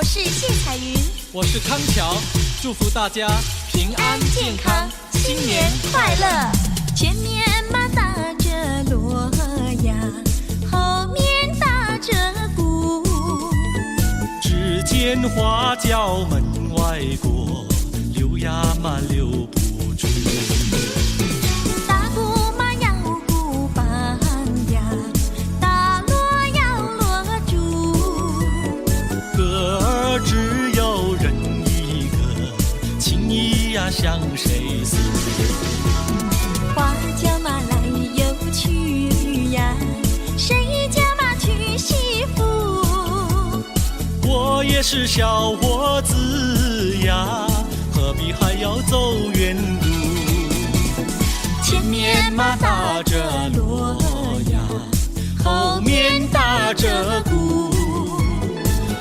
是谢彩云，我是康桥，祝福大家平安健康，新年快乐。前面马打着锣呀，后面打着鼓，只见花轿门外过，溜呀嘛溜不住。打鼓嘛要鼓棒呀，打锣要锣珠，歌儿只有人一个，情谊呀向谁诉？花轿嘛来又去呀，谁家嘛娶媳妇？我也是小伙子呀，何必还要走远路？前面嘛打着锣呀，后面打着鼓，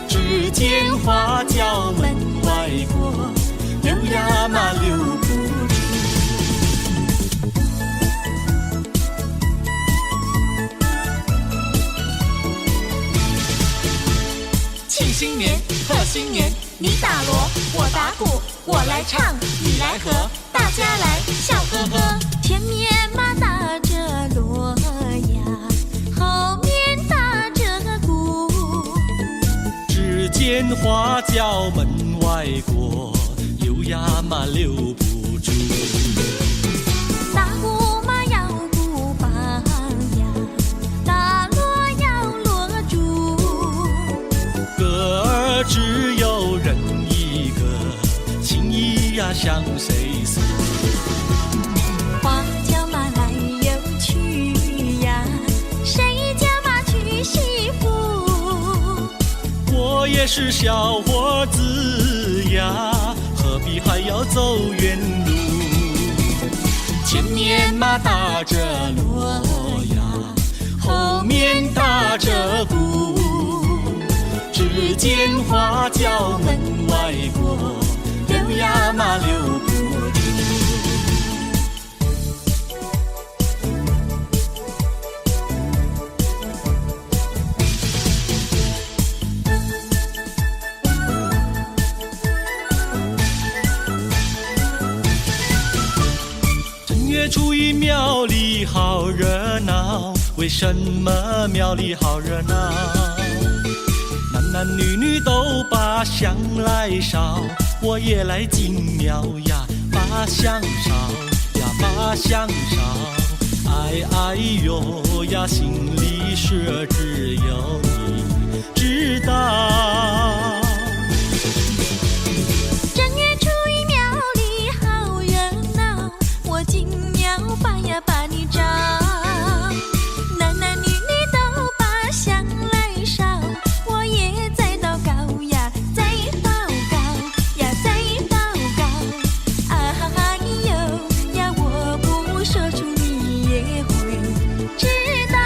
只见花轿门外过，溜呀嘛溜不住。庆新年，贺新年，你打锣，我打鼓，我来唱，你来和，大家来笑呵呵。前面嘛打着锣呀，后面打着鼓，只见花轿门外过，溜呀嘛溜不住。打鼓嘛要鼓棒呀，打锣要锣珠，歌儿只有人一个，情谊呀向谁诉？花轿嘛来又去呀，谁家嘛娶媳妇？我也是小伙子呀，何必还要走远路？前面嘛打着锣呀，后面打着鼓，只见花轿门外过，溜呀嘛溜不住。正月初一庙里好热闹，为什么庙里好热闹？男男女女都把香来烧，我也来进庙呀，把香烧呀，把香烧。哎哎呦呀，心里事只有你知道。正月初一庙里好热闹，我进庙把呀把你找，男男女女都把香来烧，我也在祷告呀，在祷告呀，在祷告。哎呦呀，我不说出你也会知道。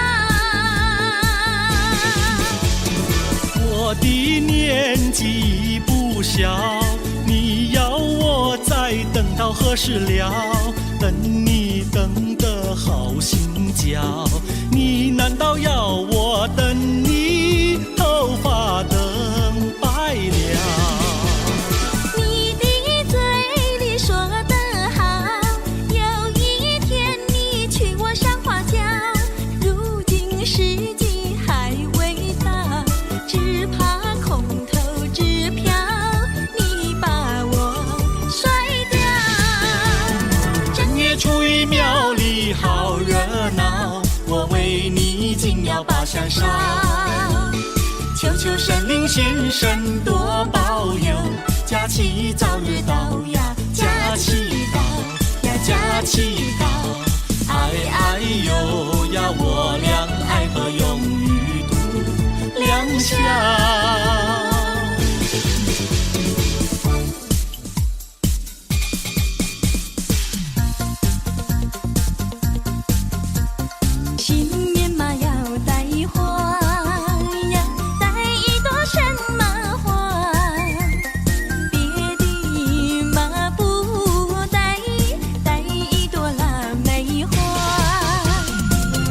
我的年纪不小，你要我再等到何时了？等你等得好心焦，你难道要我等你头发等白了？你的嘴里说得好，有一天你娶我上花轿，如今时机还未到，只怕空头支票你把我甩掉。正月初一庙里好热闹，我为你进要把香烧，求求神灵先生多保佑，假期早日到呀，假期到呀，假期到。哎哎呦呀，我俩爱河永远度良宵。新年嘛要带花呀，带一朵什么花？别的嘛不带，带一朵腊梅花。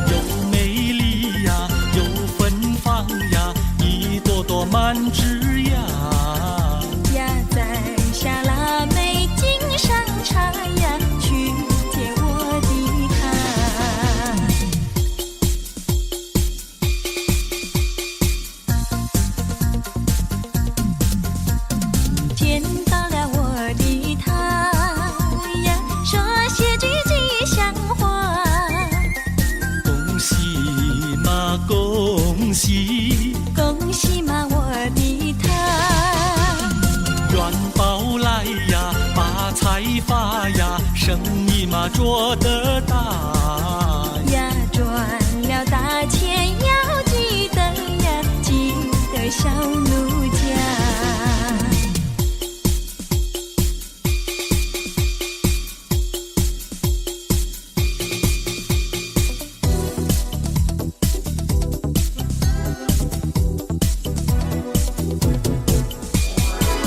又美丽呀，又芬芳呀，一朵朵满枝芽。里发呀，生意嘛做得大呀。赚了大钱要记得呀，记得小奴家。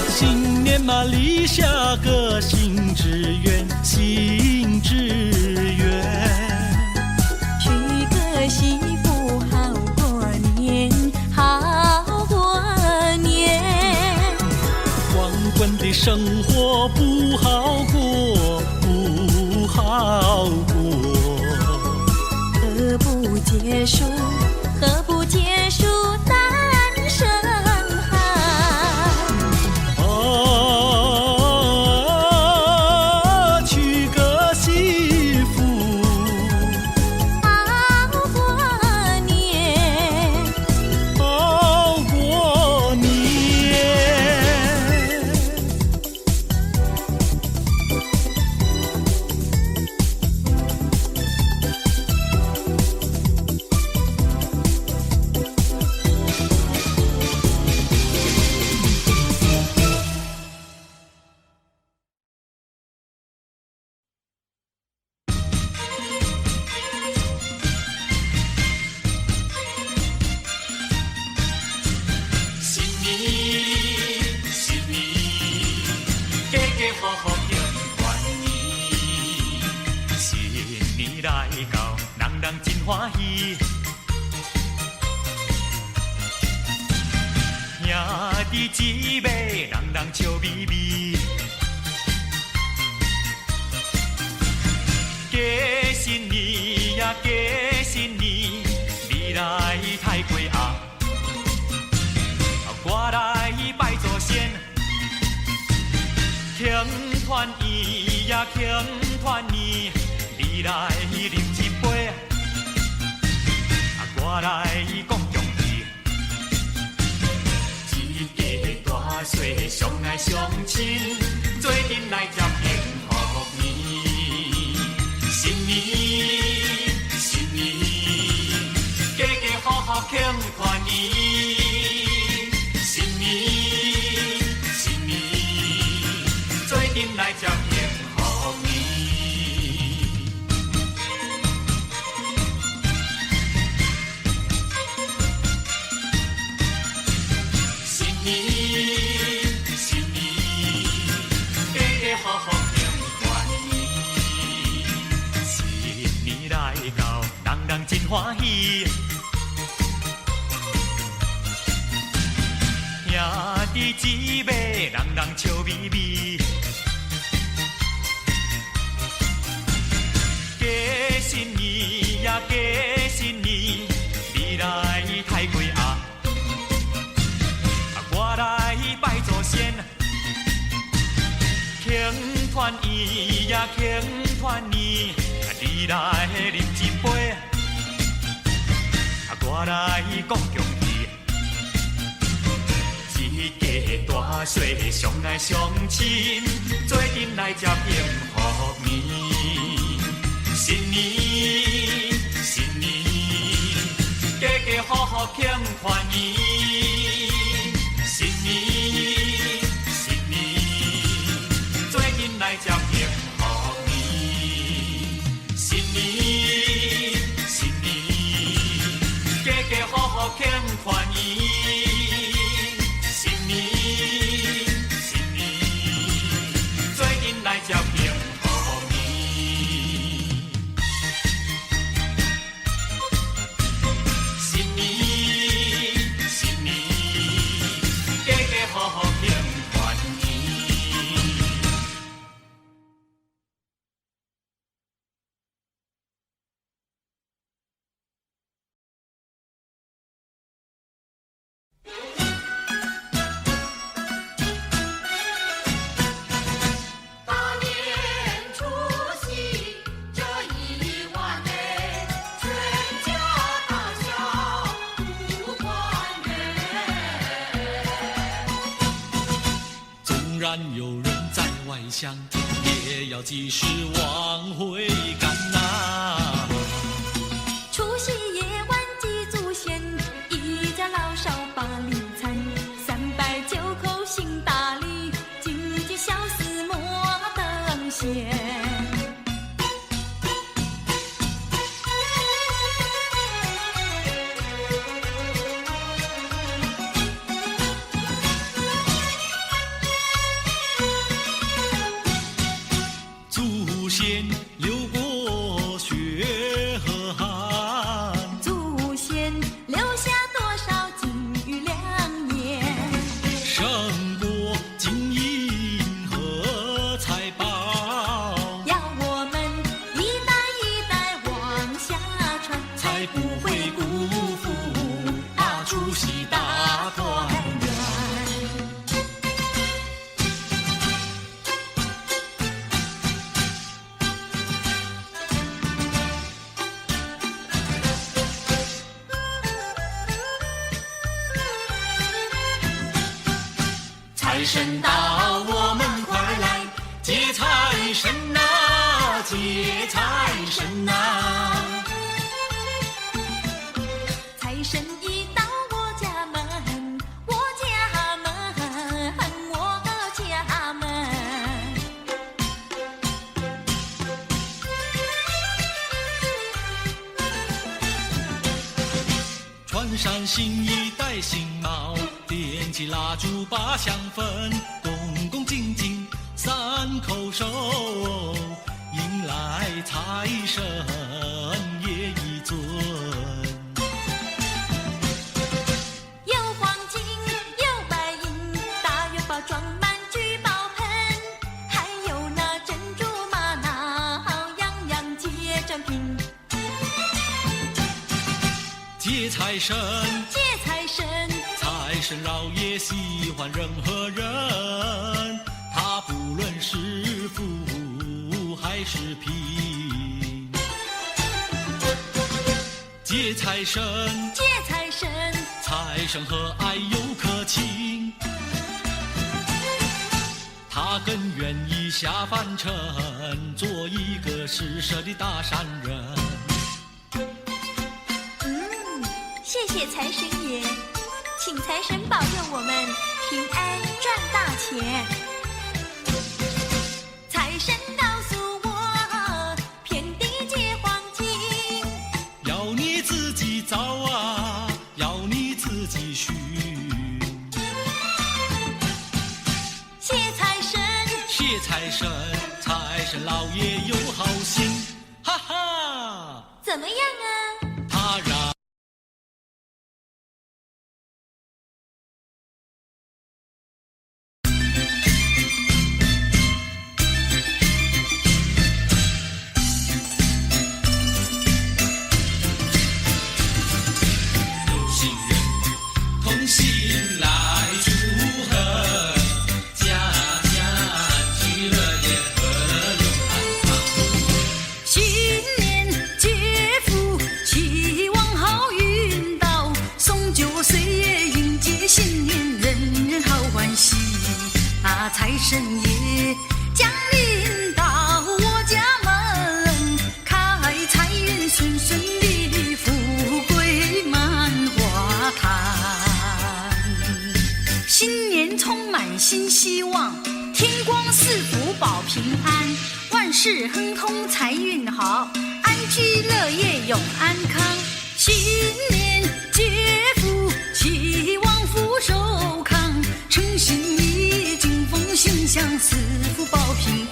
新年嘛立下个新志愿，新志愿。娶个媳妇好过年，好过年。光棍的生活不好过，不好过。何不结束？何不结束单身汉？娶个媳妇好过年，好过年。欢喜，兄弟姊妹人人笑眯眯，过新年呀过新年，你来太过啊，我来拜祖先，庆团圆呀庆团圆，你来饮一杯。我来讲恭喜，一家大细相爱相亲，做阵来接幸福年。新年新年，家家户户庆团圆。新年新年，做阵来接幸福年。人真欢喜，兄弟姊妹人人笑眯眯，过新年呀过新年，你来太过啊，我来拜祖先，庆团圆呀庆团圆，你来饮一杯。我来讲恭喜，一家大细相爱相亲，做阵来接幸福年。新年新年，家家户户庆团圆。新年新年，做阵来接幸福年。新年新年。家家户户庆团圆，新年新年，做阵来接幸福年。新年新年，家家户户庆团圆。然有人在外乡田野也要及时往回赶呐。除夕夜晚祭祖先，一家老少把礼餐，309口行大礼，金鸡小厮莫等闲。祖先流过血和汗，祖先留下多少金玉良言，胜过金银和财宝，要我们一代一代往下传，才不会辜负除夕大团圆。财神到，我们快来接财神呐，接财神呐！财神一到我家门，我家门，我家门。穿上新衣，戴新帽，点起蜡烛把香焚，恭恭敬敬3口手，迎来财神爷一尊。有黄金，有白银，大元宝装满聚宝盆，还有那珍珠玛瑙，样样皆珍品。接财神，接财神，财神老爷喜欢任何人，他不论是富还是贫。接财神，接财神，财神和蔼又可亲，他更愿意下凡尘，做一个施舍的大善人。谢谢财神爷，请财神保佑我们平安赚大钱。财神告诉我，遍地皆黄金，要你自己造啊，要你自己寻。谢财神，谢财神，财神老爷有好心，哈哈。怎么样啊？他让财神爷降临到我家门，开财运顺顺利利，富贵满花坛。新年充满新希望，天光赐福保平安，万事亨通财运好，安居乐业永安康。新年接福，期望福寿康，诚心心想赐福保平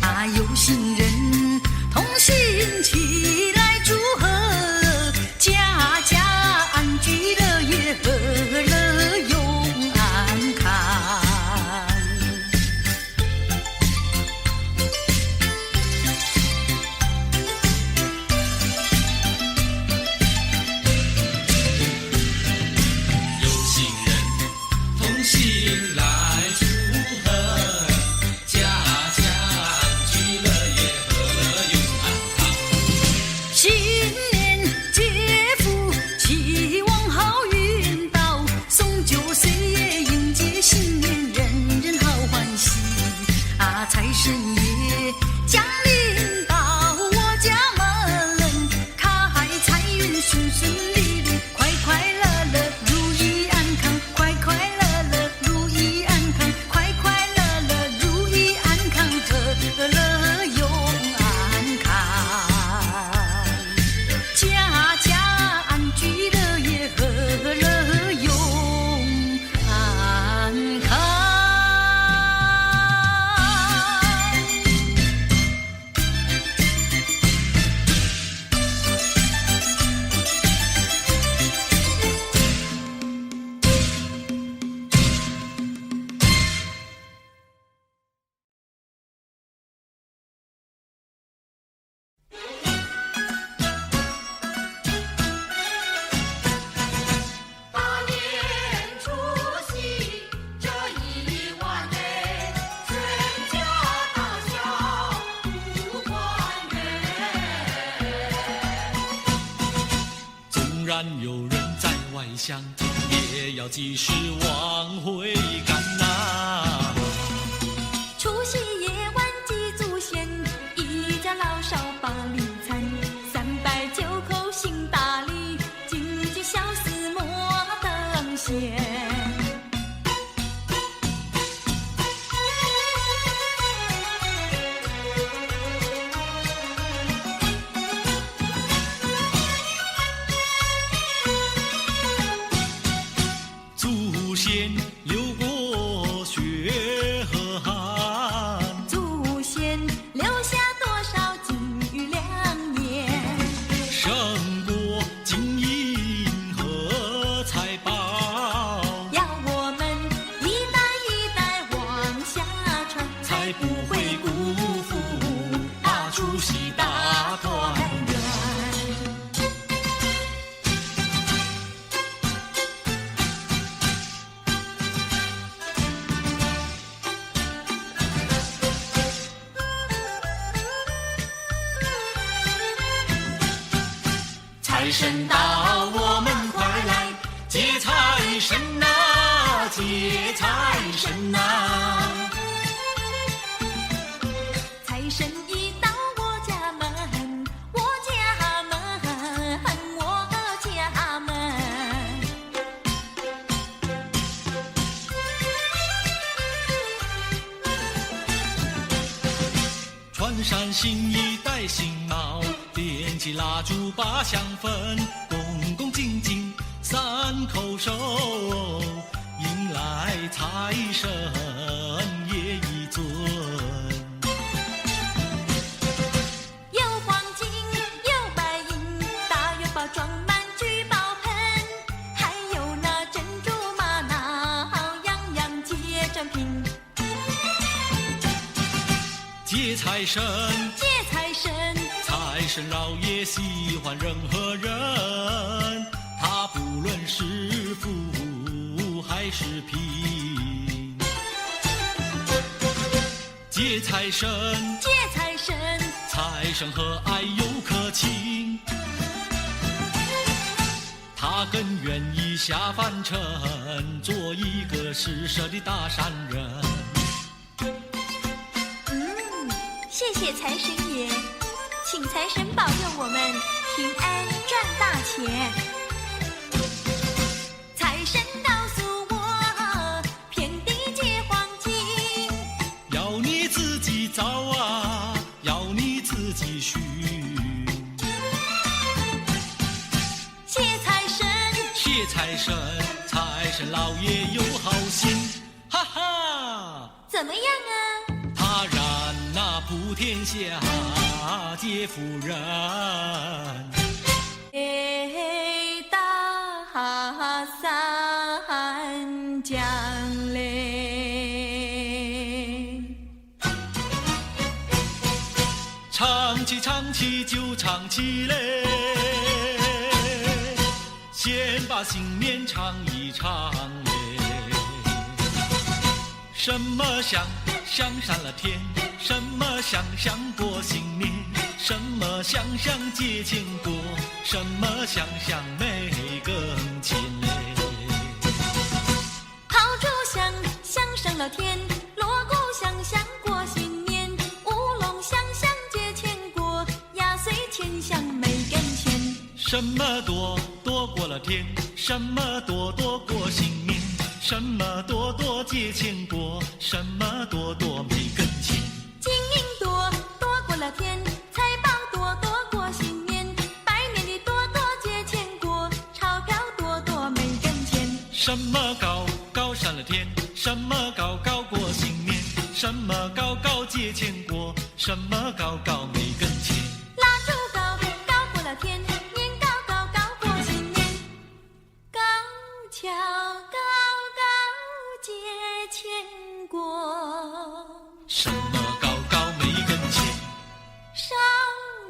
安，有心人同心起来祝贺，家家安居乐业，和乐永安康。有心人同心来财神爷要及时往回赶呐。除夕夜晚祭祖先，一家老少把礼餐，309口行大礼，金鸡小厮莫等闲。祖先流过血和汗，祖先留下多少金玉良言，胜过金银和财宝，要我们一代一代往下传，才不会辜负除夕大团圆。财神到，我们快来接财神呐，接财神呐！财神一到我家门，我家门，我家门。穿上新衣，戴新帽，点起蜡烛把香焚，恭恭敬敬3口手，迎来财神爷一尊。有黄金，有白银，大元宝装满聚宝盆，还有那珍珠玛瑙，样样皆珍品。接财神，接财神，财神老爷喜欢任何人，他不论是富还是贫。接财神，接财神，财神和蔼又可亲，他更愿意下凡尘，做一个施舍的大善人。谢谢财神爷，请财神保佑我们平安赚大钱。财神告诉我，遍地皆黄金，要你自己找啊，要你自己寻。谢财神，谢财神，财神老爷有好心，哈哈！怎么样啊？他让那普天下皆富人。大三江嘞，唱起唱起就唱起嘞，先把新年唱一唱嘞。什么香香上了天，什么香香过新年，什么香香结千果，什么香香没更亲嘞。炮竹响响上了天，锣鼓响响过新年，乌龙响响结千果，压岁钱响没跟钱。什么多多过了天，什么多多过新年，什么多多结千果，什么多多没跟钱。金银多多过了天，财宝多多过新年，百年的多多结千果，钞票多多没跟钱。什么高高上了天，什么高高过新年，什么高高结千果，什么高高没跟钱。蜡烛高高过了天，年高高高过新年，高跷高高结千果。什么高高没跟钱？少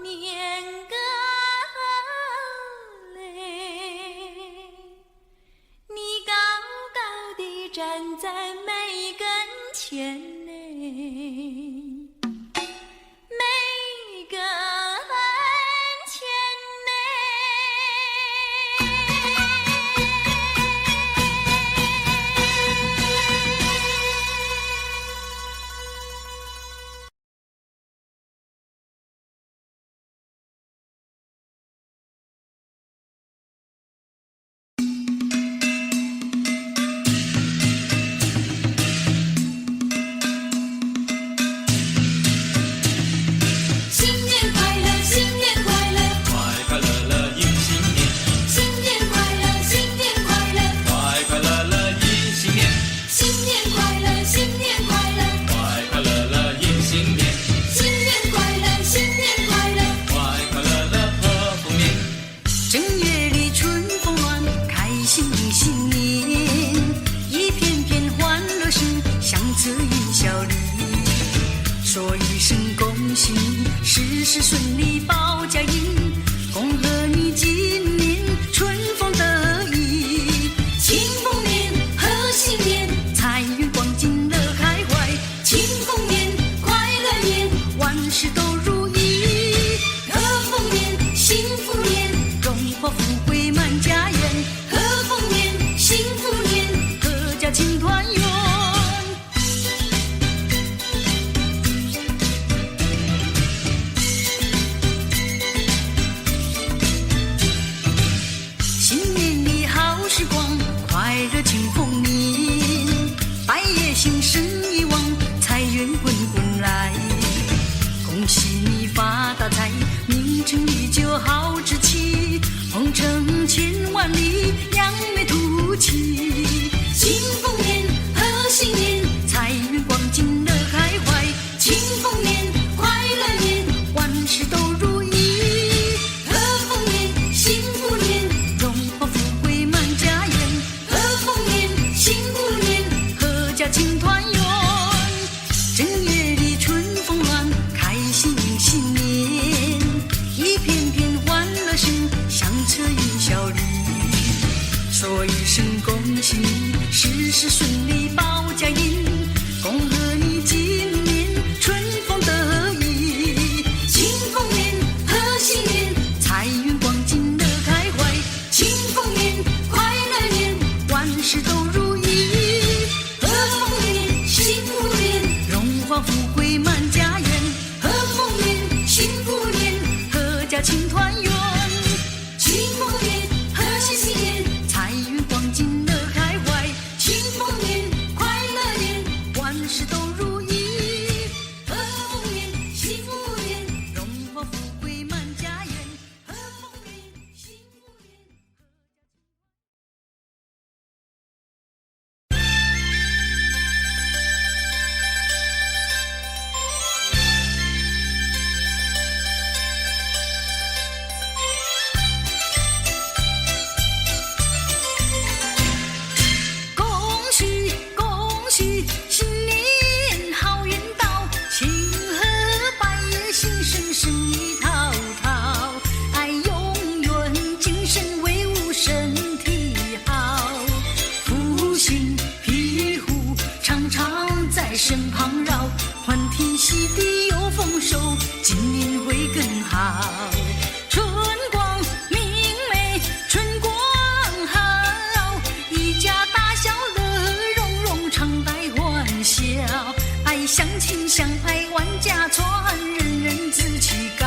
年歌嘞，你高高地站在每根前嘞，每根前嘞。喜你事事顺利保家营，恭贺你今年春风得意，庆丰年贺新年，财运广进乐开怀，庆丰年快乐年，万事都如意，贺丰年幸福年，荣华富贵满家园，贺丰年幸福年，阖家亲团圆。新年里好时光，快乐庆丰年，百业兴生意旺，财源滚滚来，恭喜你发大财，名成利就好志气，鹏程千万里，扬眉吐气，庆丰年贺新年，财运广进乐开怀，庆丰年快乐年，万事都如意，贺丰年幸福年，荣华富贵满家园，贺丰年幸福年，阖家亲团圆，正月里春风暖，开心迎新年，一片片欢乐声响彻云霄里，说一声恭喜你事事顺利保家营，恭贺你今年春风得意，庆丰年贺新年，财运广进乐开怀，庆丰年快乐年，万事都如意，贺丰年幸福年，荣华富贵满家园，贺丰年幸福年，阖家亲团圆，庆丰年贺新年，财运广进乐开怀，庆丰年快乐年，万事都如意，贺丰年幸福年，荣华富贵满家园，贺丰年幸福年。恭喜恭喜，新年好运到，庆贺百业兴盛，生意滔滔，爱永远精神威武，身体好，福星庇护，常常在身旁绕，欢天喜地有丰收，今年会更好，春光明媚，春光好，一家大小乐融融，常带欢笑，爱相亲相爱万家传，人人志气高，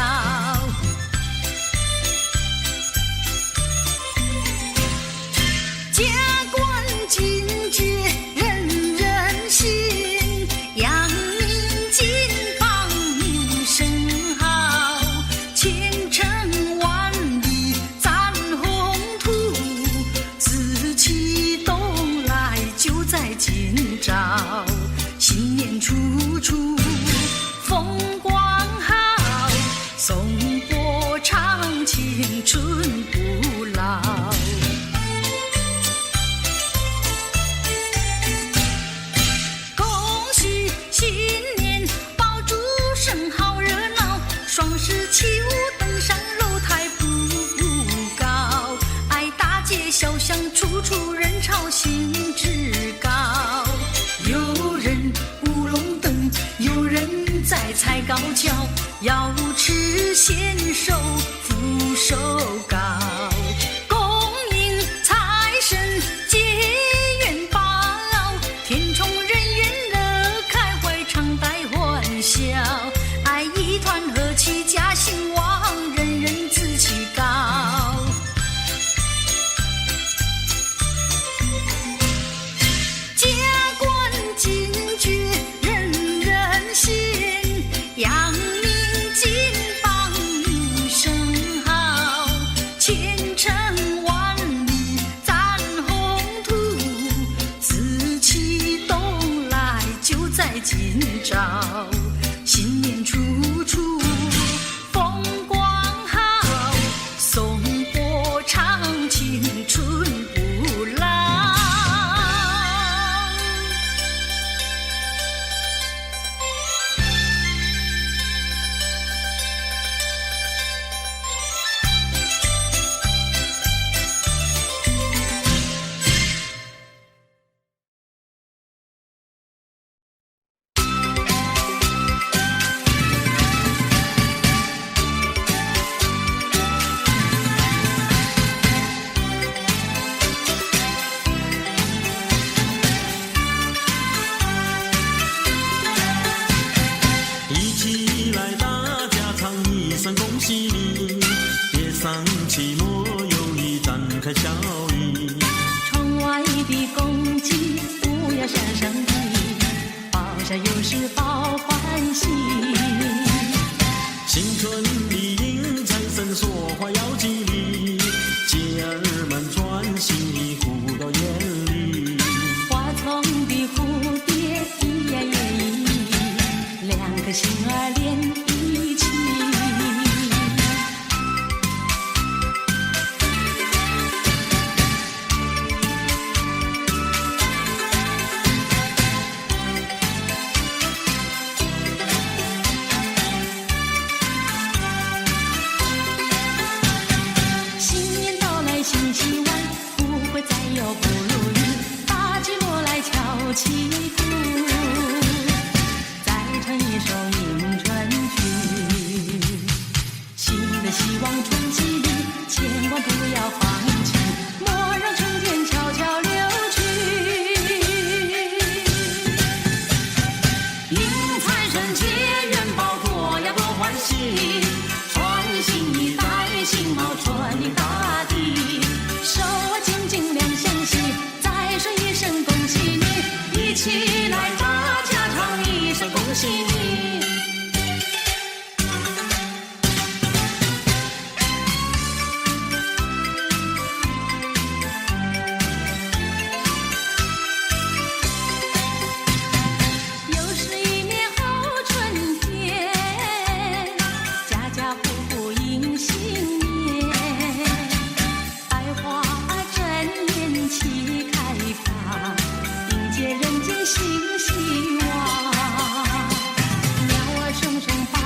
家官进爵人人信，扬名金榜名声好，前程万里展宏图，紫气东来就在今朝，新年处处风光好，颂钵唱青春不老，恭喜新年爆竹声好热闹，双十起舞登上楼台步步高，爱大街小巷处处人潮兴致高，有人舞龙灯，有人在踩高跷，瑶池献寿福寿高，恭迎财神结元宝，天宠人缘乐开怀，常带欢笑，爱一团和气家兴旺，人人志气高，家官进爵人人信，扬名金榜名声好，前程万里展宏图，紫气东来就在今朝，新年处处风光好，颂钵唱青春不老。里，报晓又是报欢喜。新春里迎财神，说话要吉利，姐儿们穿新衣，互到眼里。花丛的蝴蝶一呀也一，两颗心儿连一起。新年到来新希望，不会再有不如意，把寂寞来敲起鼓，再唱一首迎春曲。新的希望春季里，千万不要放弃，莫让春天悄悄流去。迎财神接元宝，多呀多欢喜，穿新衣戴新帽，春迎大地。手啊紧紧两相惜，再说一声恭喜你，一起来大家唱一声恭喜你。又是一年好春天，家家户户迎新年，百花争艳齐开放，迎接人间新希望。鸟儿声声把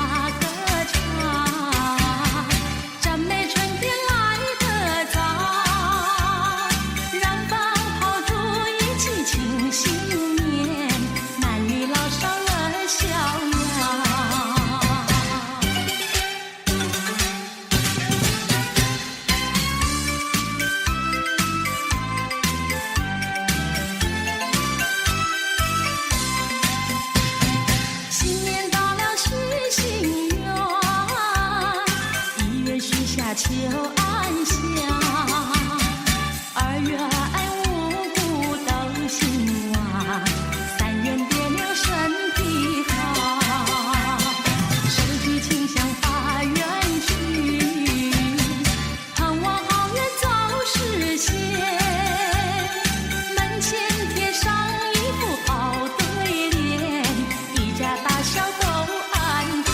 歌唱，赞美春天来得早，让放炮竹一起庆新年，男女老少乐逍遥。新年到了许心愿，一月许下求安详，二月五谷都兴旺，三元爹娘身体好，手举清香发愿去，盼望好愿早实现，门前贴上一副好对联，一家大小都安康。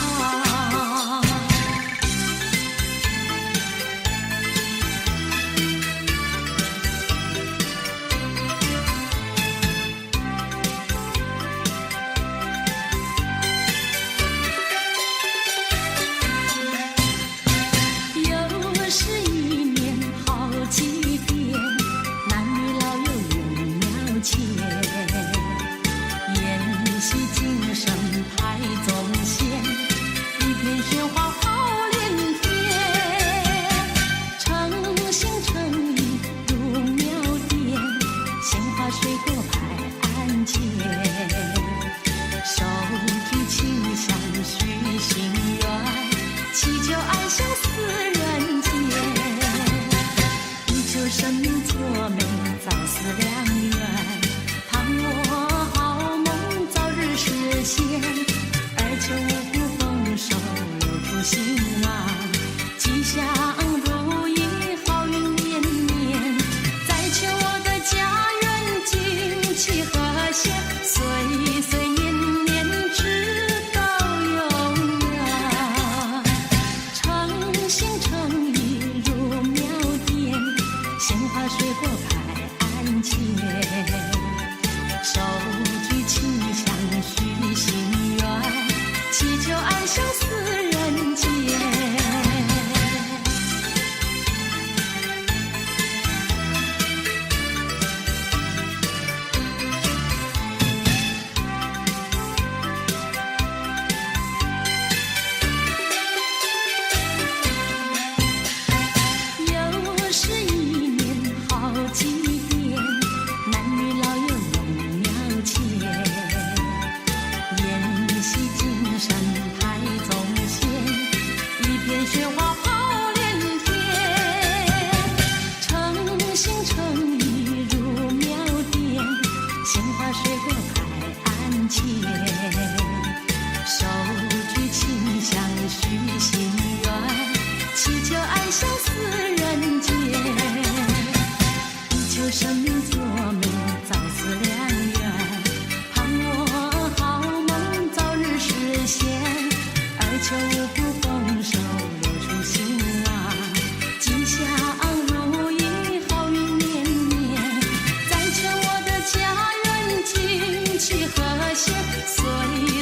些，岁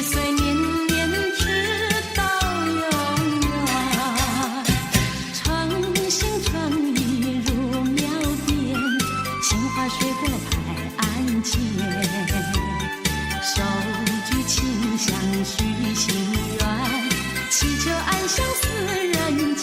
岁年年直到永远。诚心诚意如庙殿，杏花水果拍案前。手举清香许心愿，祈求安享四人间。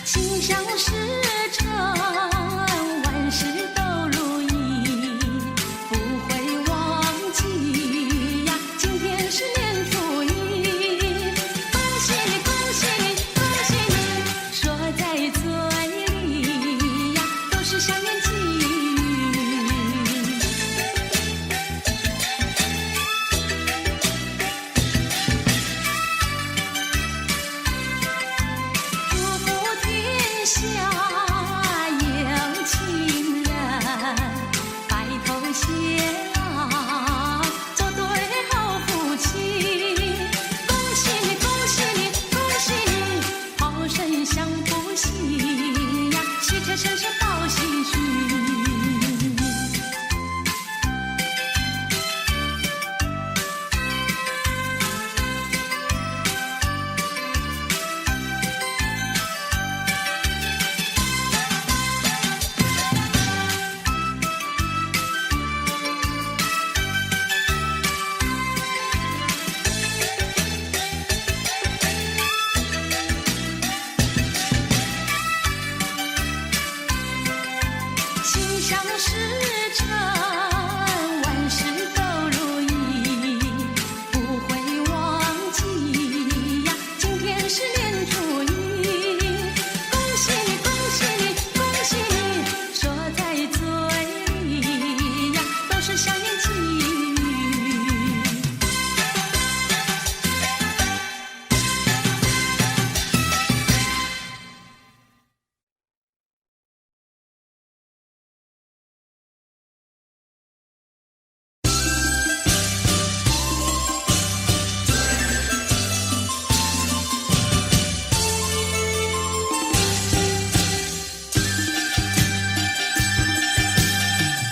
心想事成，万事都如意，不会忘记呀。今天是年初一，恭喜你，恭喜你，恭喜你，说在嘴里呀，都是祥言吉语。祝福天下有情人，白头偕老，做对好夫妻。恭喜你，恭喜你，恭喜你，好生享福喜呀，喜车声声报喜讯。心想事成，万事都如意，不会忘记呀。今天是年初一，恭喜你，恭喜你，恭喜你，说在嘴里呀，都是祥言吉语。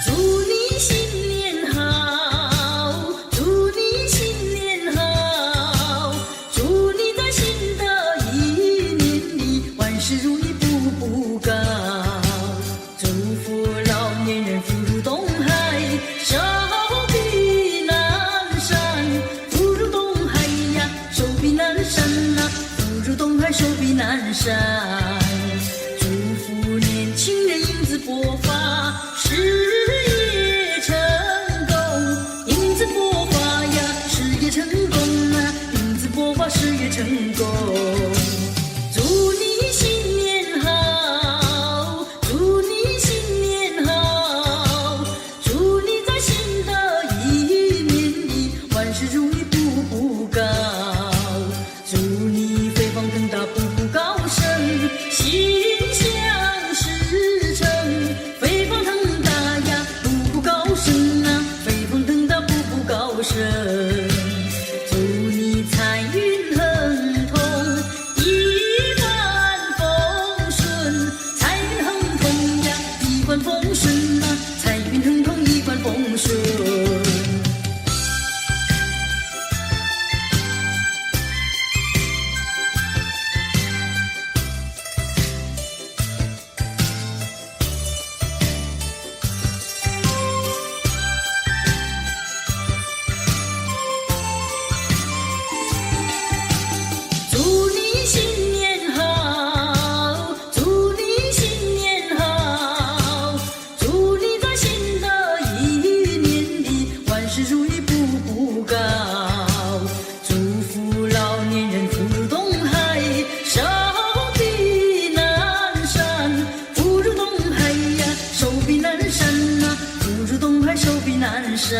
祝你新年好，祝你新年好，祝你在新的一年里万事如意步步高。祝福老年人福如东海，手臂南山，福如东海呀，手臂南山呐，福如东海，手臂南山。祝福年轻人英姿勃发，事业成功，英姿勃发呀，事业成功啊，英姿勃发，事业成功。祝你新年好，祝你新年好，祝你在新的一年里万事如意步步高。祝你飞黄腾达步步高升，心想事成，飞黄腾达呀，步步高升啊，飞黄腾达步步高升。祝你财运亨通，一帆风顺，财运亨通呀，一帆风顺啊，财运亨通，一帆风顺。祝你新年好，祝你新年好，祝你在新的一年里万事如意步步高。祝福老年人福如东海，手臂南山，福如东海呀，手臂南山呐，福如东海，手臂南山。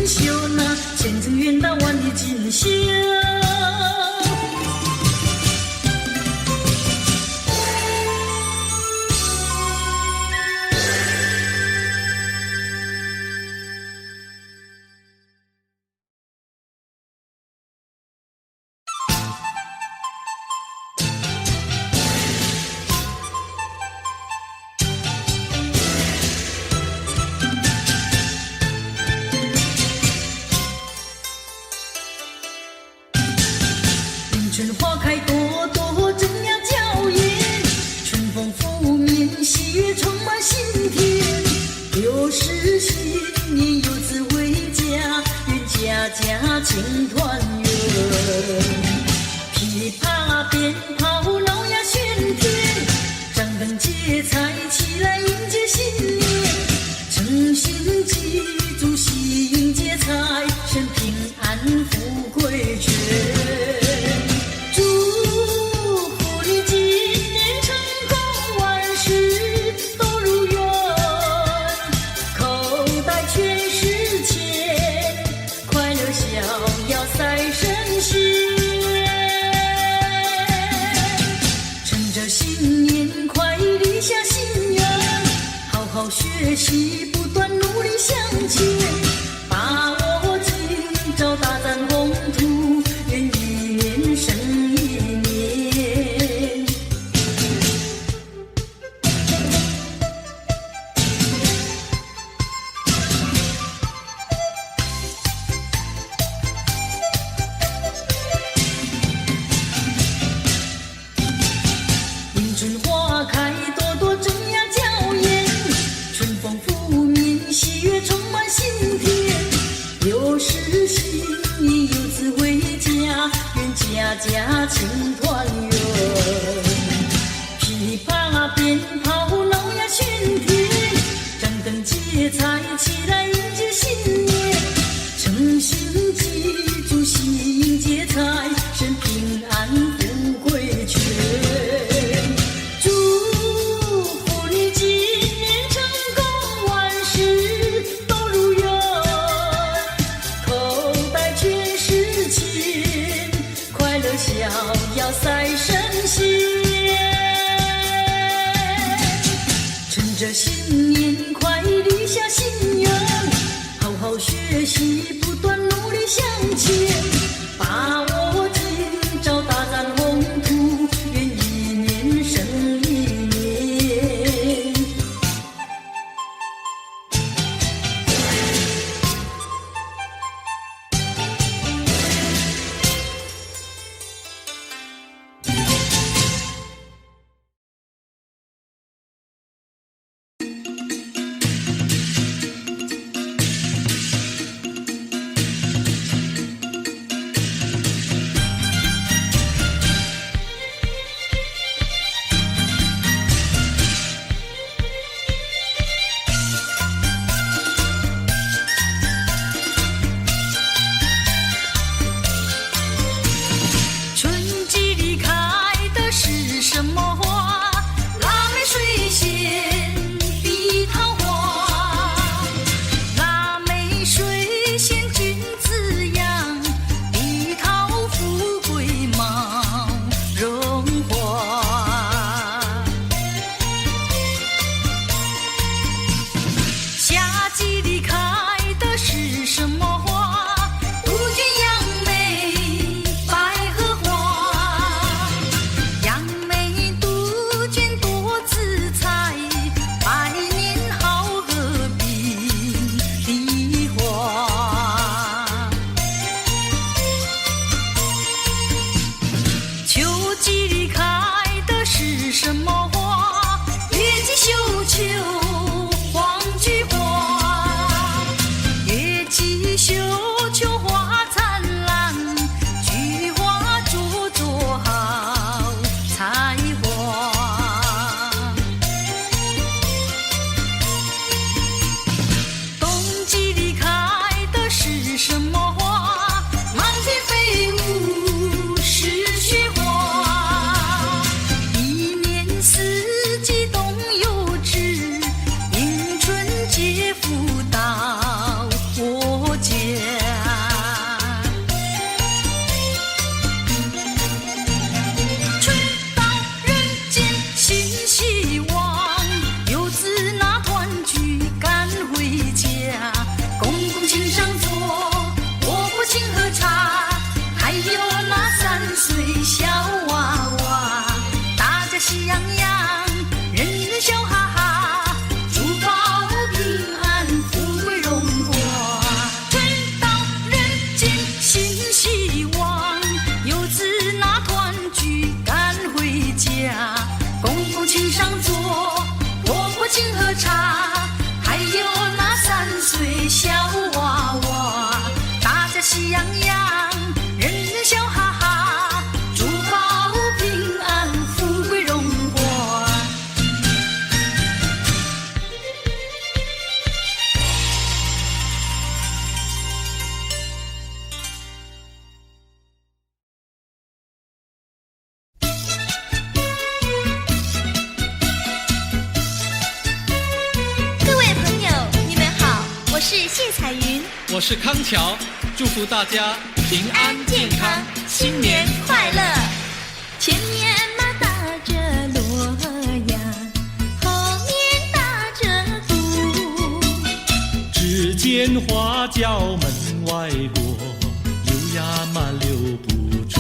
绣那千层圆大碗的锦绣。春花开朵朵，正呀娇艳，春风拂面，喜悦充满心田。60新年有子为家，愿家家庆团圆。噼啪鞭炮闹呀喧天，张灯结彩起来迎接新年。诚心祭祖喜迎接财神，平安富贵全。学习不断努力向前，把握今朝大展宏图，愿一年胜一年。迎春花开朵朵正呀娇艳，春风拂面，喜悦充满心田。60新年有子为家，愿家家庆团圆。噼啪鞭炮闹呀喧天，张灯结彩起来迎接新年。诚心祭祖喜迎接财神，平安富贵全。逍遥赛神仙，趁着新年快立下心愿，好好学习，不断努力向前，把握今朝大展宏图，愿一年胜一年。我是谢彩云，我是康桥，祝福大家平安健康，新年快乐。前面马打着锣呀，后面打着鼓，只见花轿门外过，溜呀嘛溜不住。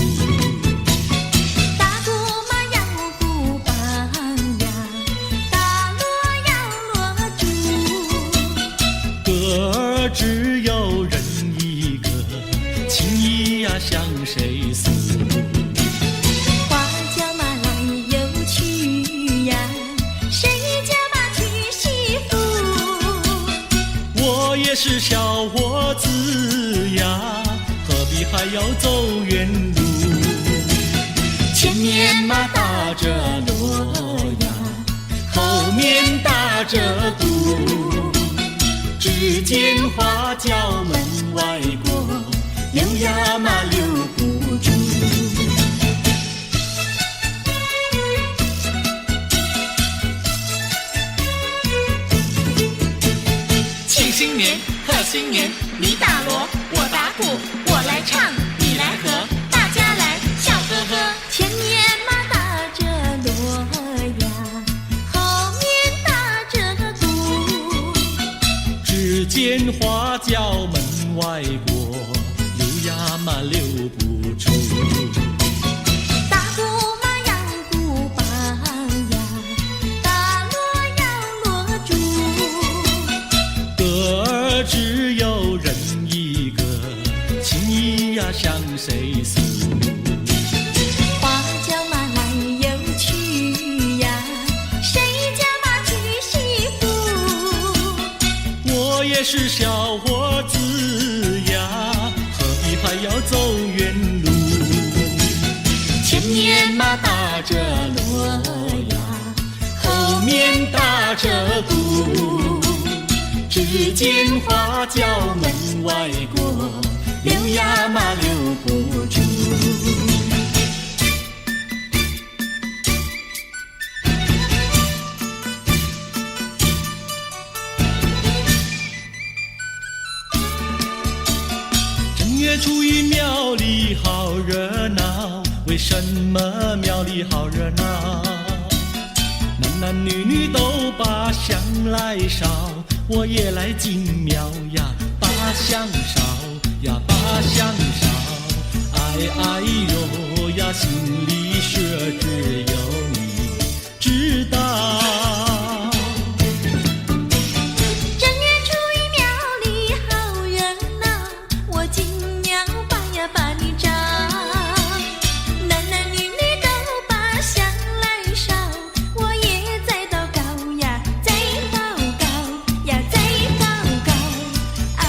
打鼓嘛要鼓棒呀，打锣要锣珠，歌儿只有人一个，情意呀向谁诉？花轿嘛来又去呀，谁家嘛娶媳妇？我也是小伙子呀，何必还要走远路？前面嘛打着锣呀，后面打着鼓，只见花轿门外过，溜呀嘛溜不住。庆新年，贺新年，你打锣，我打鼓，我来唱，你来和，大家来笑呵呵。前面嘛打着锣呀，后面打着鼓，只见花轿门外过，溜呀嘛溜不住。打鼓嘛要鼓棒呀，打锣要锣珠，歌儿只有人一个，情意呀向谁诉？花轿嘛来又去呀，谁家嘛娶媳妇？我也是小伙子呀，何必还要走远路？前面嘛打着锣呀，后面打着鼓，只见花轿门外过，溜呀嘛溜不住。正月初一庙里好热闹，为什么庙里好热闹？男男女女都把香来烧，我也来进庙呀，把香烧呀，把香烧。哎哎呦呀，心里说只有你知道。正月初一庙里好热闹，我进庙把呀把你找，男男女女都把香来烧，我也在祷告呀，在祷告呀，在祷告。哎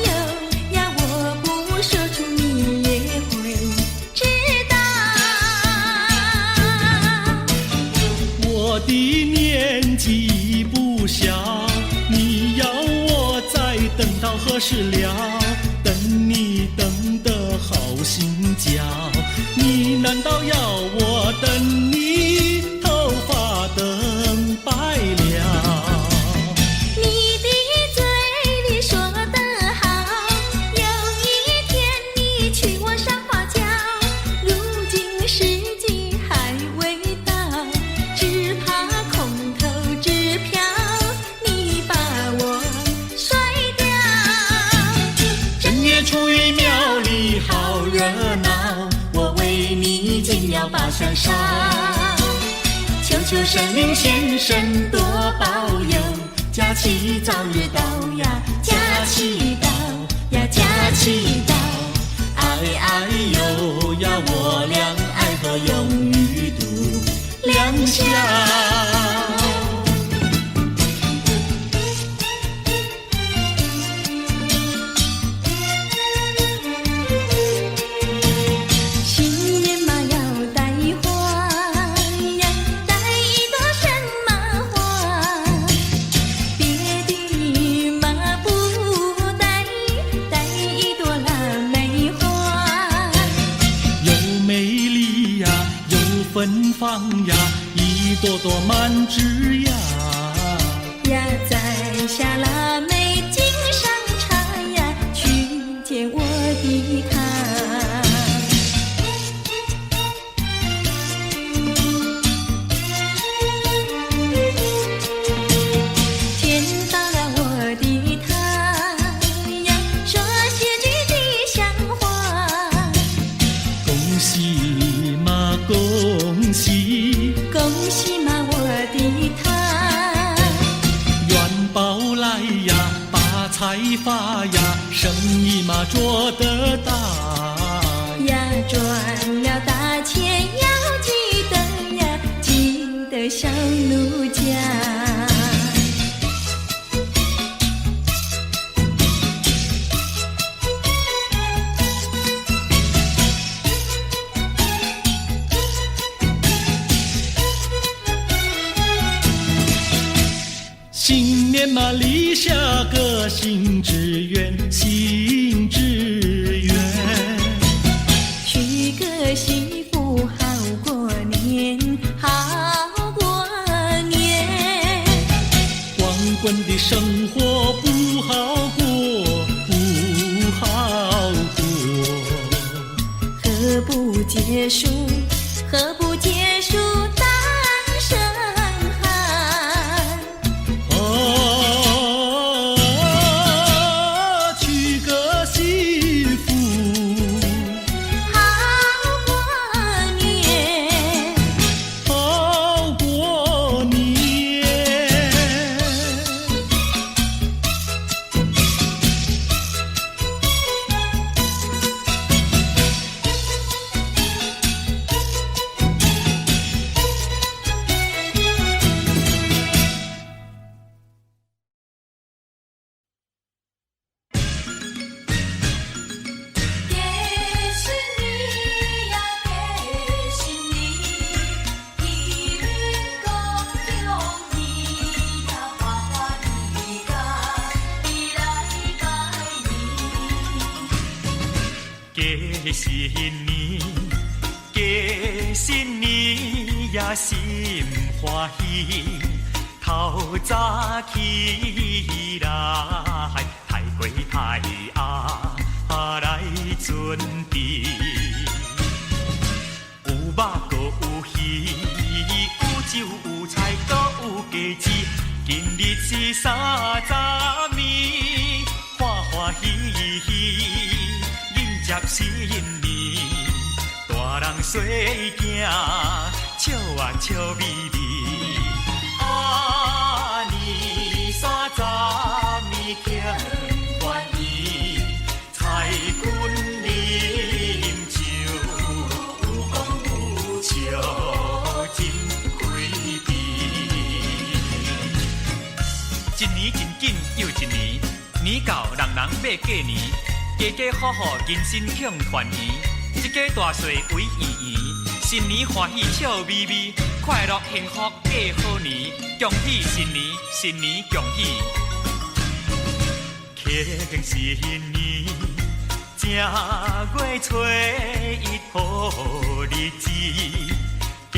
呦呀，我不说出你也会知道。我的年纪不小，你要我再等到何时了？等你等得好心焦，你难道要我等你头发等白了？你的嘴里说得好，有一天你娶我上花轿，如今时机还未到，只怕空头支票你把我甩掉。正月初一庙里好热闹，我为你进庙把香烧，求求神灵先生多保佑，假期早日到呀，假期到呀，假期到。哎哎呦呀，我俩爱河永远度良宵。新年嘛要带花呀，带一朵什么花？别的嘛不带，带一朵腊梅花。又美丽呀，又芬芳呀，一朵朵满枝呀。呀，摘下腊梅，金的发呀，生意嘛做得大呀，赚了大钱要记得呀，记得小奴家。新年嘛，立下个新志愿，新志愿。娶个媳妇好过年，好过年。光棍的生活不好过，不好过。何不结束？何不结束单身汉？娶个媳妇，好过年，好过年。恭喜你呀，恭喜你，一运高中你呀，花花的嘎，你来拜年。过新年，过新年呀，心欢喜。透早起来，太过太鸭来准备。有肉搁有鱼，有酒有菜，搁有鸡子。今日是30暝，欢欢喜喜。接新年，大人细囝，笑啊笑咪咪。年30暝庆团圆，彩裙饮酒，有讲有笑，真开胃。一年真紧又一年，年到人人要过年。家家户户人心庆团圆，一家大细围圆圆，新年欢喜笑眯眯，快乐幸福过好年，恭喜新年，新年恭喜！庆新年，正月初一好日子，家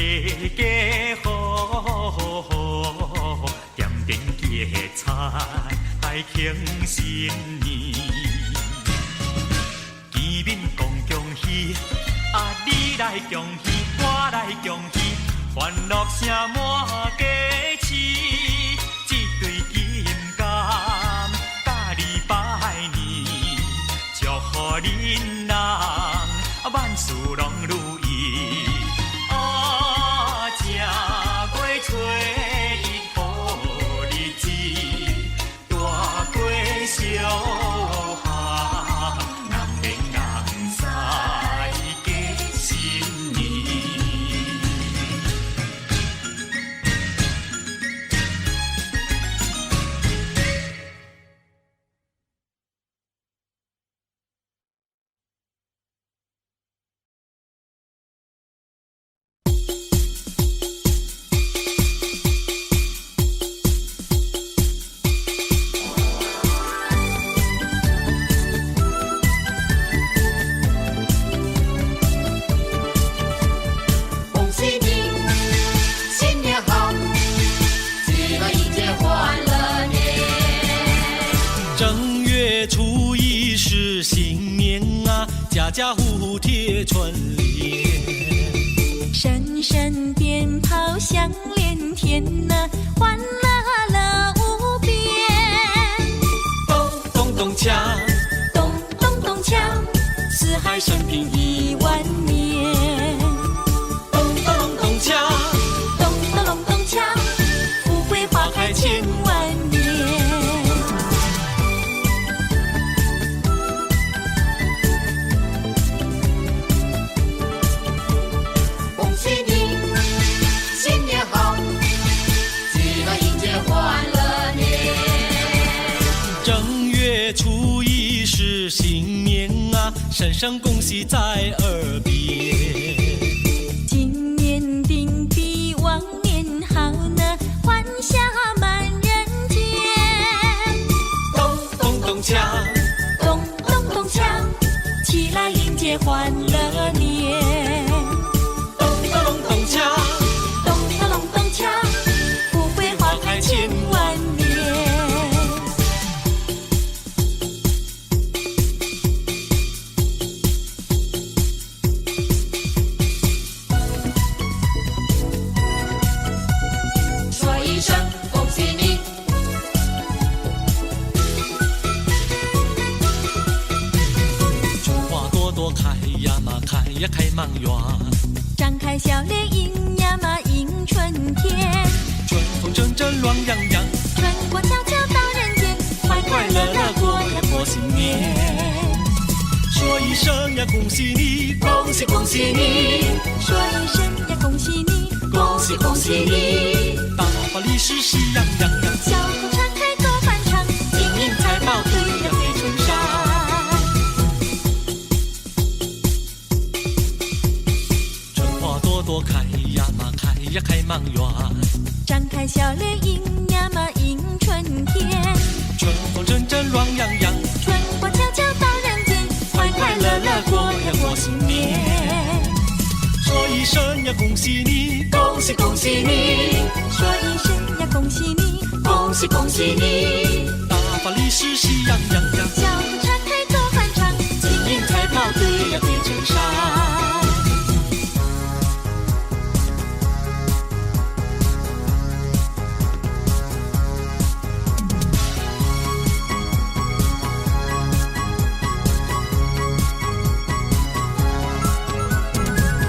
家户户点点结彩庆新年。见面讲恭喜，你来恭喜，我来恭喜，欢乐声满家市，一对金柑甲你拜年，祝福恁人万事拢如意。正月初一好日子，大过小。家家户户贴春联，声声鞭炮响连天呐，欢乐了无边。咚咚咚锵，咚咚咚锵，四海升平10000年。咚咚咚锵，咚咚咚咚锵，富贵花开千万年。是新年啊，声声恭喜在耳边。今年定比往年好呢，欢笑满人间。咚咚咚锵，咚咚咚锵，起来迎接欢乐年。咚咚咚咚锵，咚咚咚咚锵，富贵花开千万年。说一声恭喜你，春花朵朵开呀嘛，开呀开满园。张开笑脸迎呀嘛迎春天，春风阵阵暖洋洋，春过悄悄到人间，快快乐乐过呀过新年。说一声呀恭喜你，恭喜恭喜你，说一声呀恭喜你，恭喜恭喜你，大发利是喜洋洋洋，笑口常开多欢畅，金银财宝堆呀堆成山。春花朵朵开呀嘛，开呀开满园。张开笑脸迎呀嘛迎春天，春风阵阵暖洋洋，春过悄悄到人间，快快乐乐过呀过新年。说一声呀恭喜你，恭喜恭喜你，说一声呀恭喜你，恭喜恭喜你，大发利是喜洋洋洋，笑口常开多欢畅，金银财宝堆呀堆成山。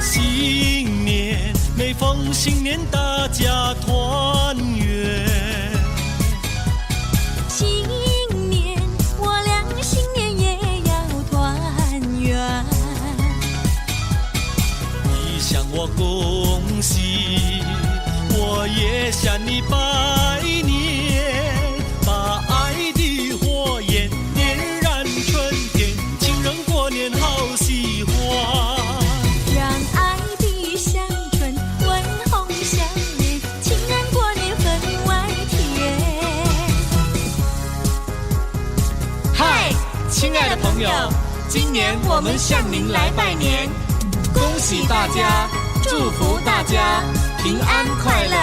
新年每逢新年大家团圆。新年我俩新年也要团圆，你向我恭喜，我也向你拜年，把爱的火焰点燃春天，情人过年好喜欢。让爱的香醇温红相连，情人过年分外甜。嗨，亲爱的朋友，今年我们向您来拜年，恭喜大家，祝福大家平安快乐，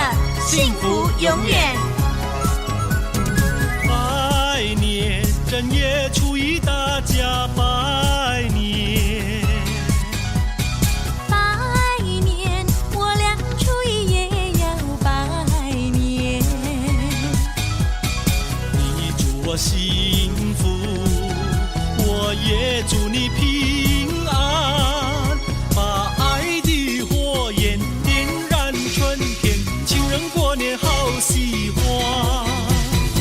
幸福永远。拜年，正月初一大家拜年。拜年，我俩初一也要拜年。你祝我幸福，我也祝你平安，把爱的火焰点燃春天，情人过年好喜欢。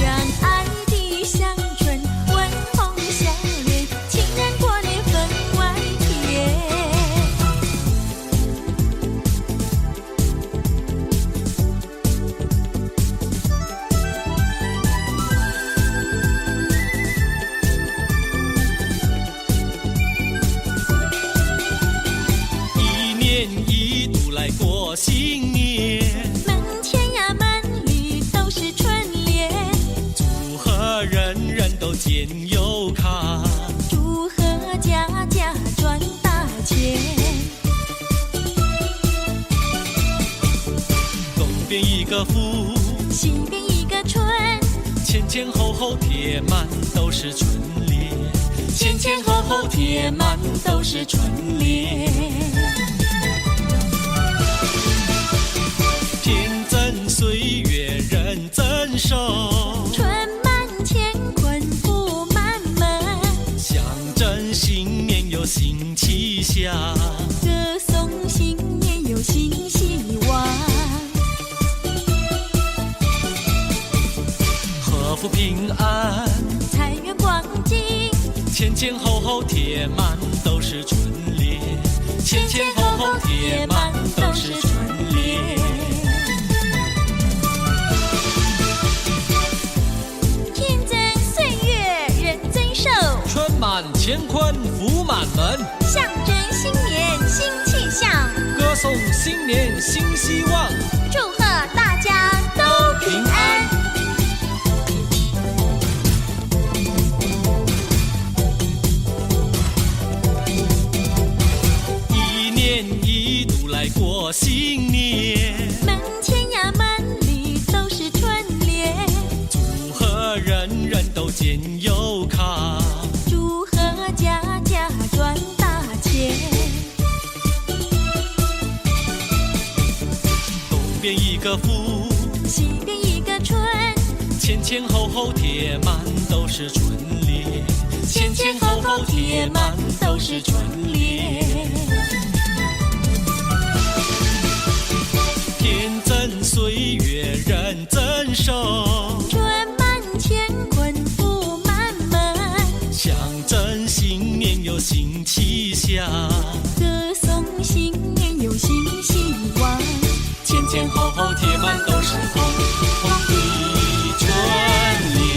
让爱的香醇温红相连，情人过年分外甜。一年一度来过新年，门前呀门里都是春联，祝贺人人都见有看，祝贺家家赚大钱。东边一个福，西边一个春，前前后后贴满都是春联，前前后后贴满都是春联。天增岁月人增寿，春满乾坤福满门，象征新年有新气象，歌颂新年有新希望。贺福平安，财源广进，前前后后贴满都是春联，前前后后贴满都是春联。天增岁月人增寿，春满满乾坤福满门，象征新年新气象，歌颂新年新希望，祝贺大家都平安。一年一度来过新年，门前呀门里都是春联，祝贺人人都见有卡，祝贺家家赚大钱。东边一个福，西边一个春，前前后后贴满都是春联，前前后后贴满都是春联。天增岁月人增寿，春满乾坤福满门，象征新年有新气象，歌颂新年有新希望。前前后后贴满都是红红的春联。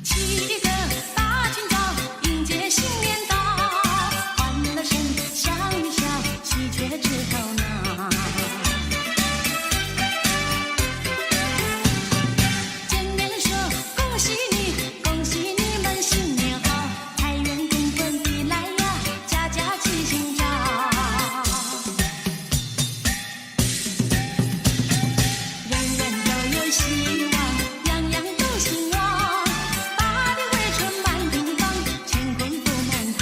起个大清早，迎接新年到，欢乐声笑一笑，喜鹊枝头闹。见面说恭喜你，恭喜你们新年好，财源滚滚地来呀，家家齐心照。人人都有希望，样样都兴旺，八里回春满地方，乾坤福满堂。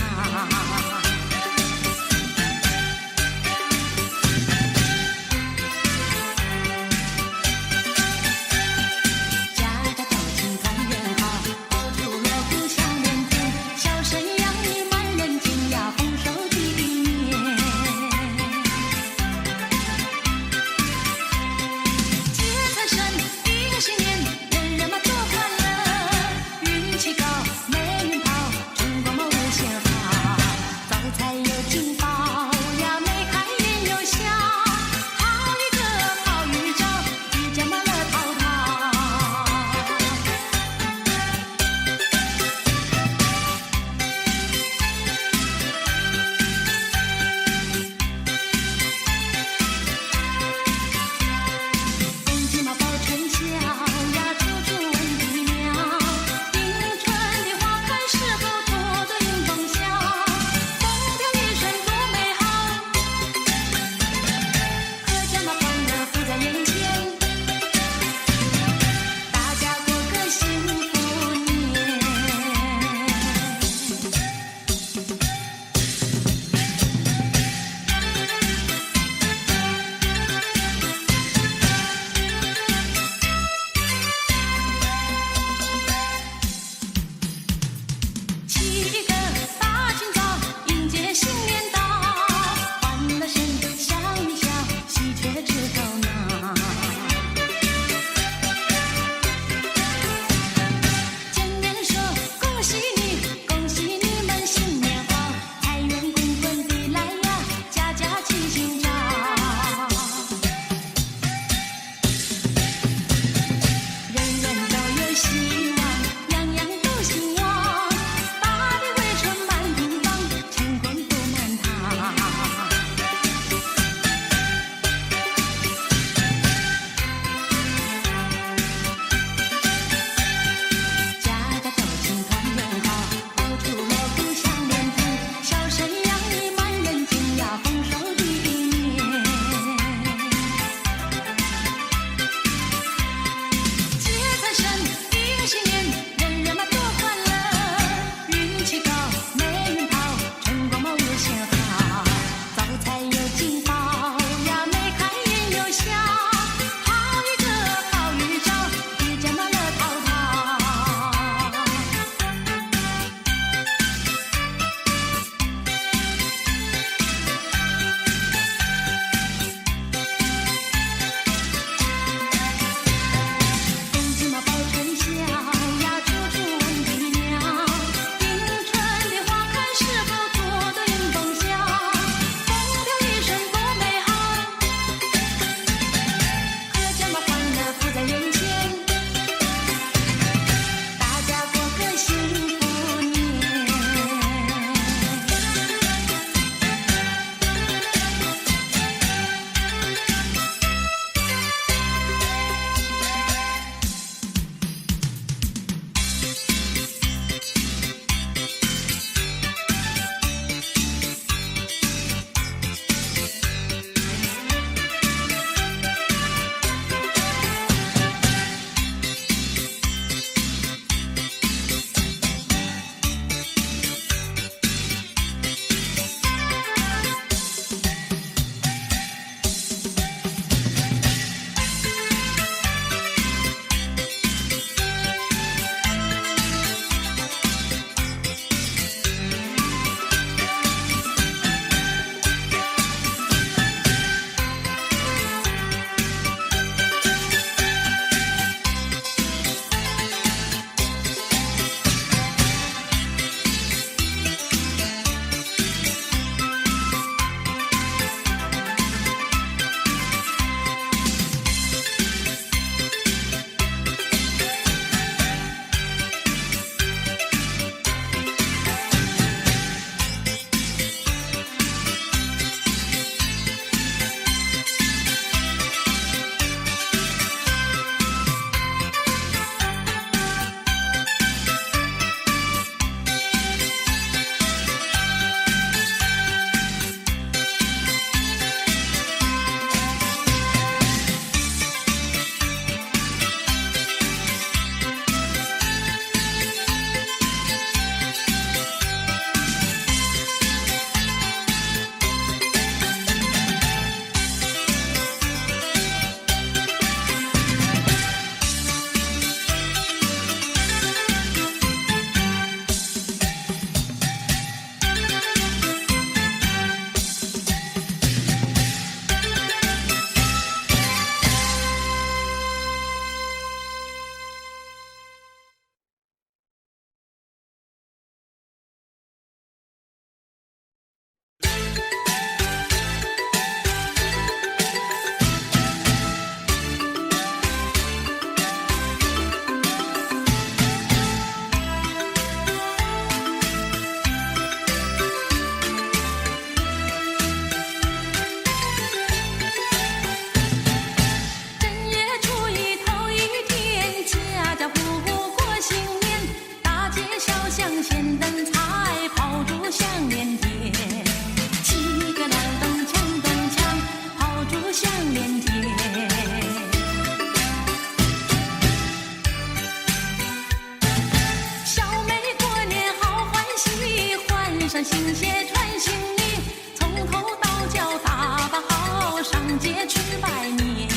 街去拜年，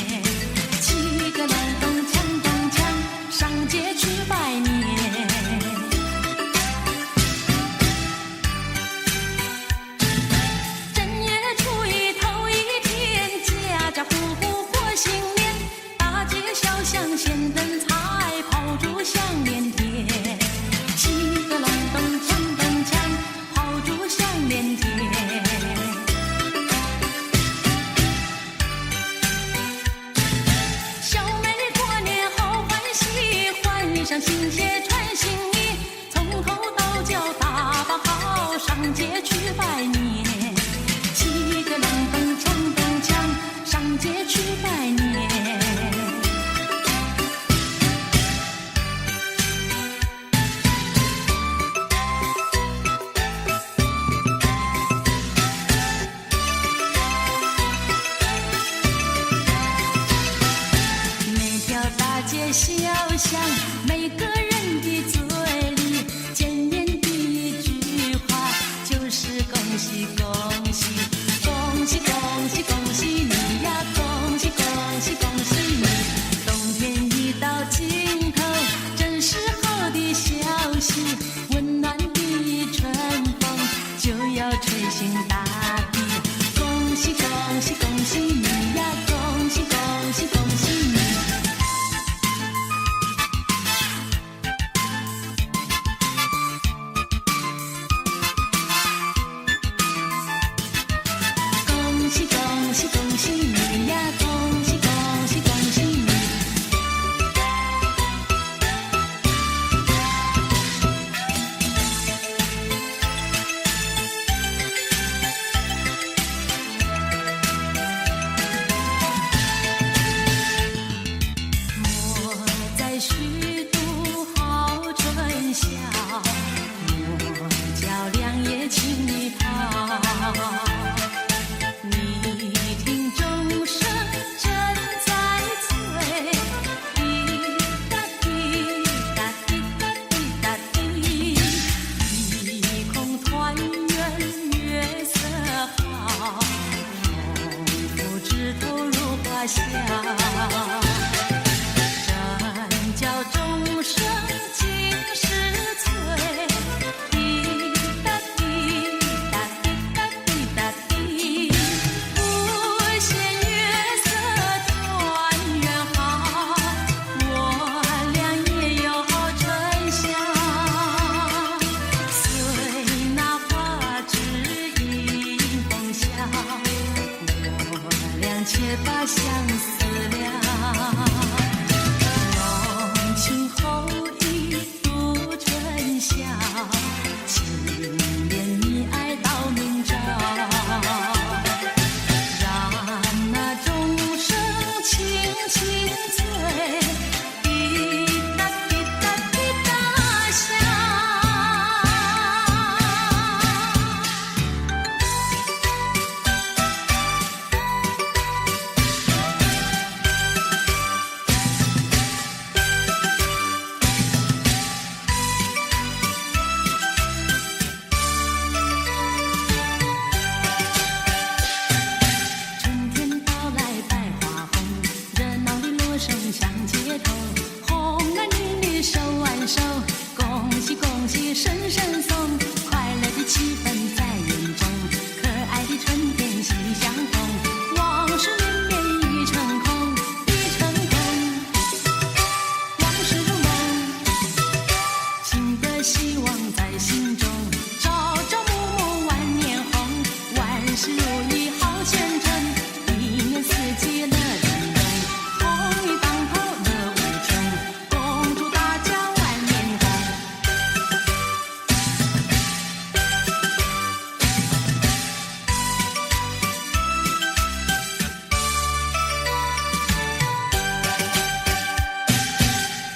七个隆咚锵咚锵，上街去拜年。正月初一头一天，家家户户过新年，大街小巷现灯彩，炮竹响连天。七个隆咚锵咚锵，炮竹响连天。小妹过年好欢喜，换上新鞋穿新衣，从头到脚打扮好，上街去拜年。七个隆咚锵咚锵，上街去拜年。每条大街小巷，每个人的嘴里，见面第一句话就是恭喜恭喜，恭喜恭喜恭喜你呀，恭喜恭喜恭喜你。冬天一到尽头，正是好的消息，温暖的春风就要吹醒大地。恭喜恭喜恭喜你呀，恭喜恭喜恭喜你。恭喜恭喜恭喜你呀，恭喜恭喜恭喜你。我在虚度好春宵，莫教良夜轻易跑。你听钟声正在催，滴答滴答滴答滴答滴，一空团圆月色好，农夫枝头如花香。正叫钟声尽是催，滴答滴答滴答滴答滴，不嫌月色团圆好，我俩也有春宵。随那花枝迎风笑，我俩且把相思了。浓情厚意度春宵，情恋你爱到明朝。让那钟声轻轻催，滴答滴答滴答响。春天到来百花红，热闹的锣声响街头，红男绿女手挽手，恭喜恭喜声声送，快乐的气氛在眼中，可爱的春天喜相逢，往事绵绵已成空，已成空，往事如梦，新的希望在心中，朝朝暮暮万年红，万事如意好前程，一年四季乐融融，红运当头乐无穷，恭祝大家万年红。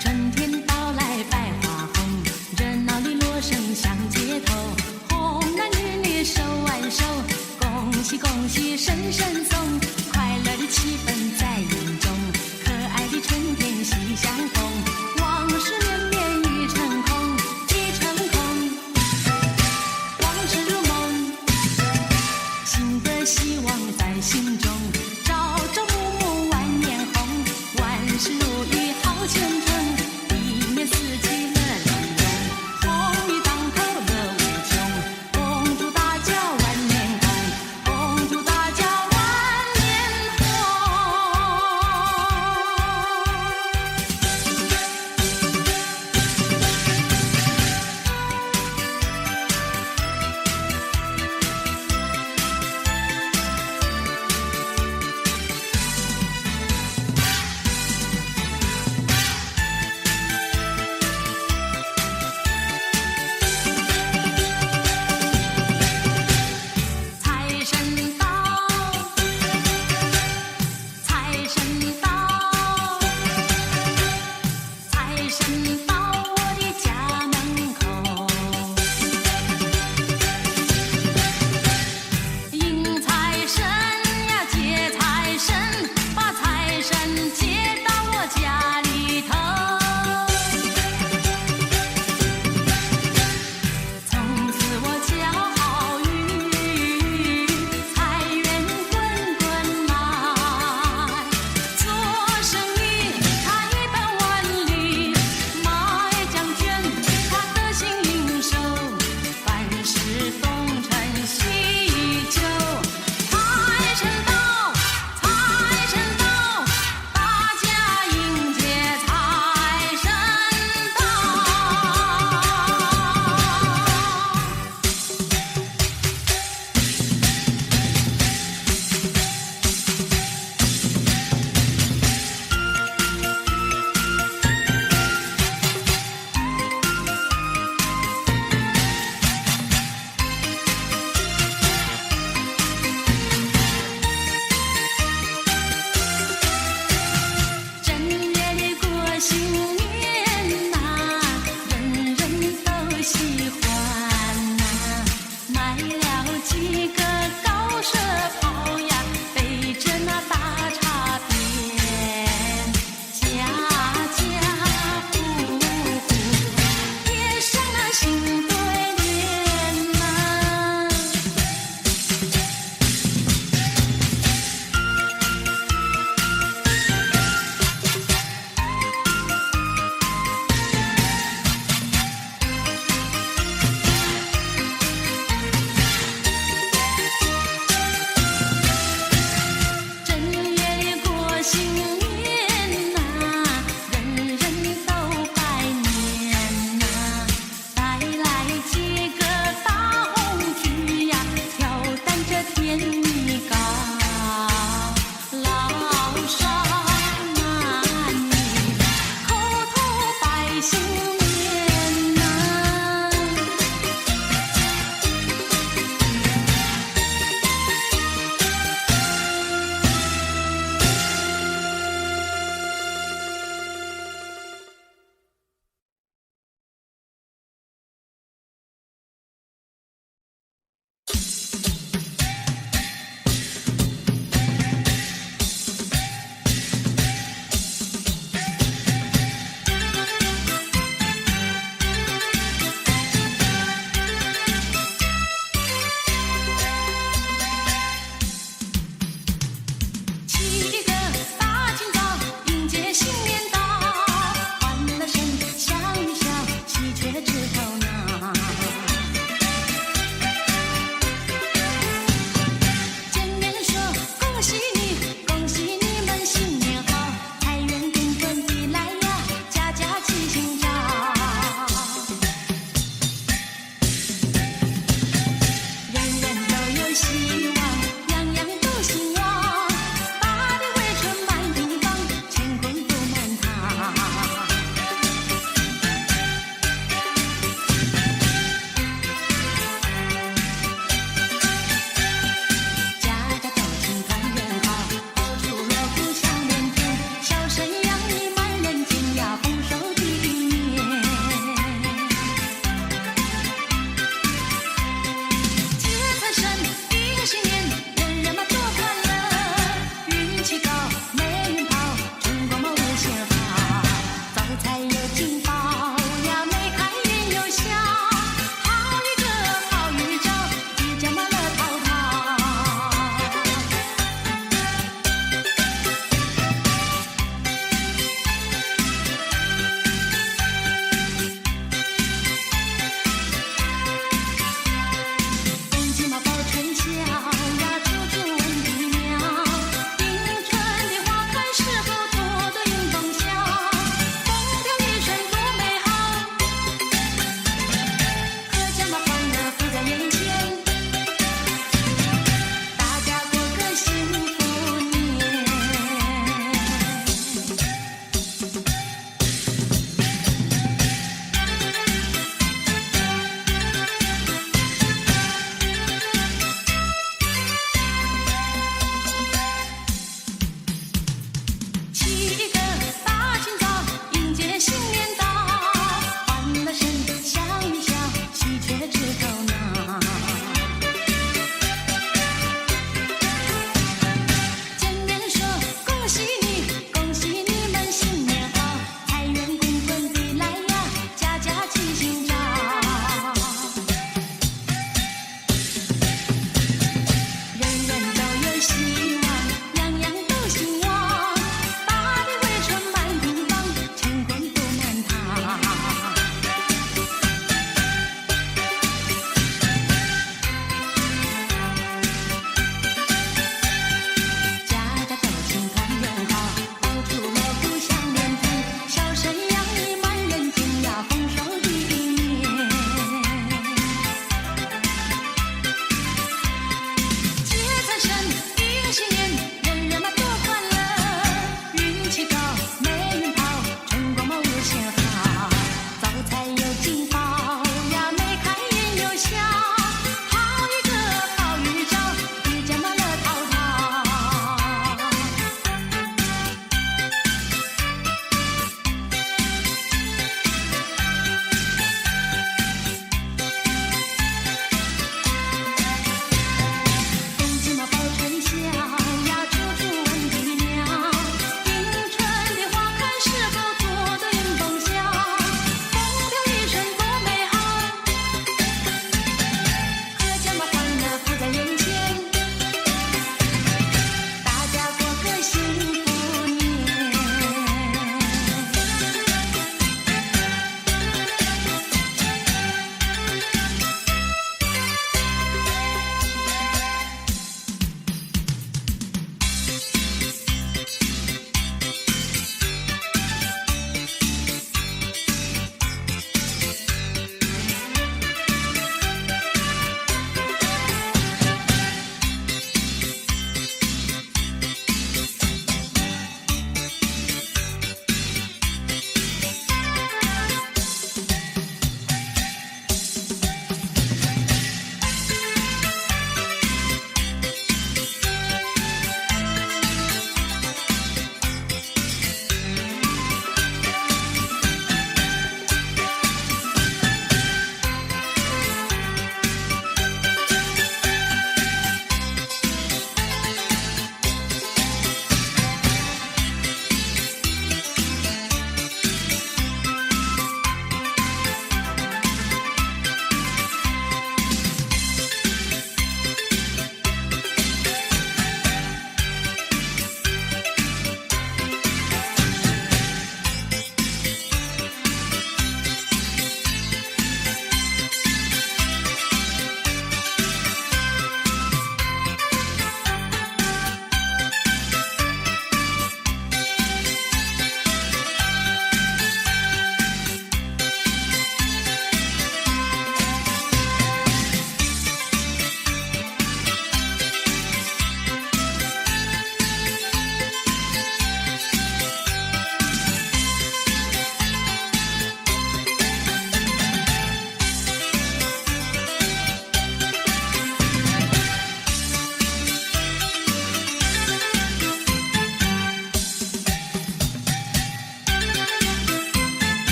春天到来百花红，热闹的锣声响街头，红男绿女手挽手，恭喜恭喜声声送，快乐的气氛在眼中，可爱的春天喜相逢，往事绵绵已成空，已成空，往事如梦，新的希望在心中，朝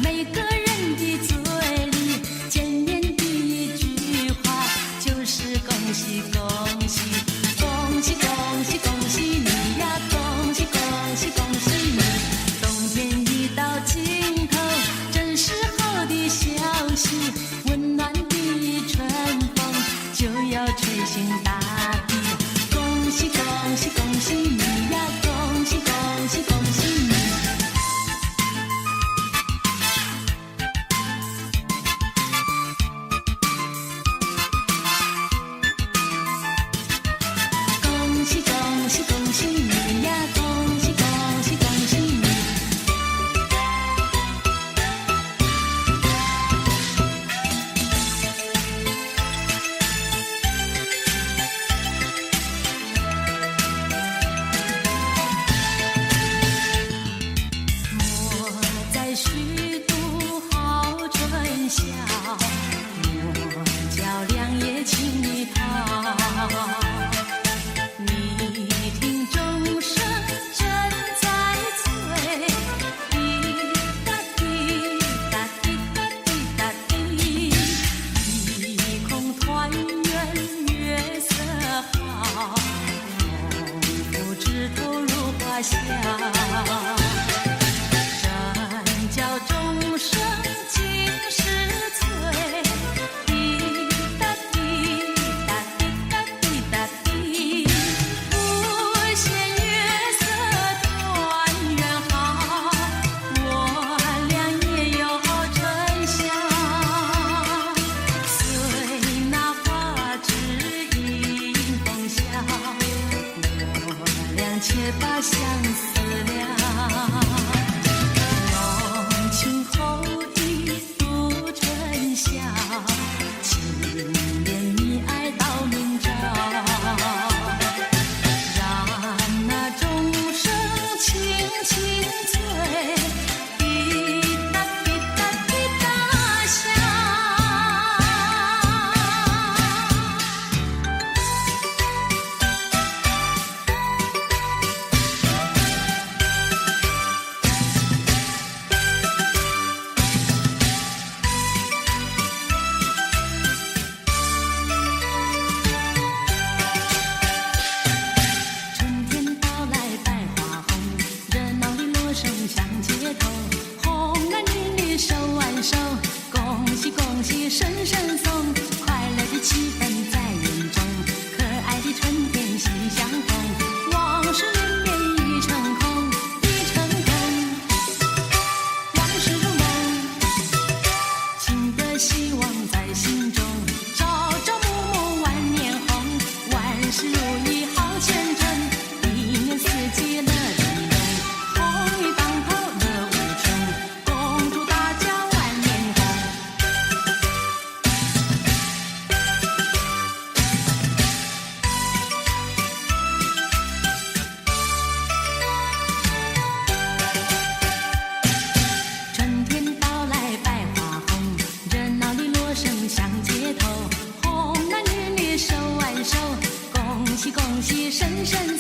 每个人的嘴里见面第一句话就是恭喜声声送，快乐的气氛在园中，可爱的春天心相通，往事绵绵已成空，已成空，往事如梦，情的希望在心中，朝朝暮暮万年红，万事如意好前程，一年四季乐融融，红运当头乐无穷，恭祝大家万年红。春天到来百花红，热闹的锣声响街头，红男绿女手挽手，恭喜恭喜声声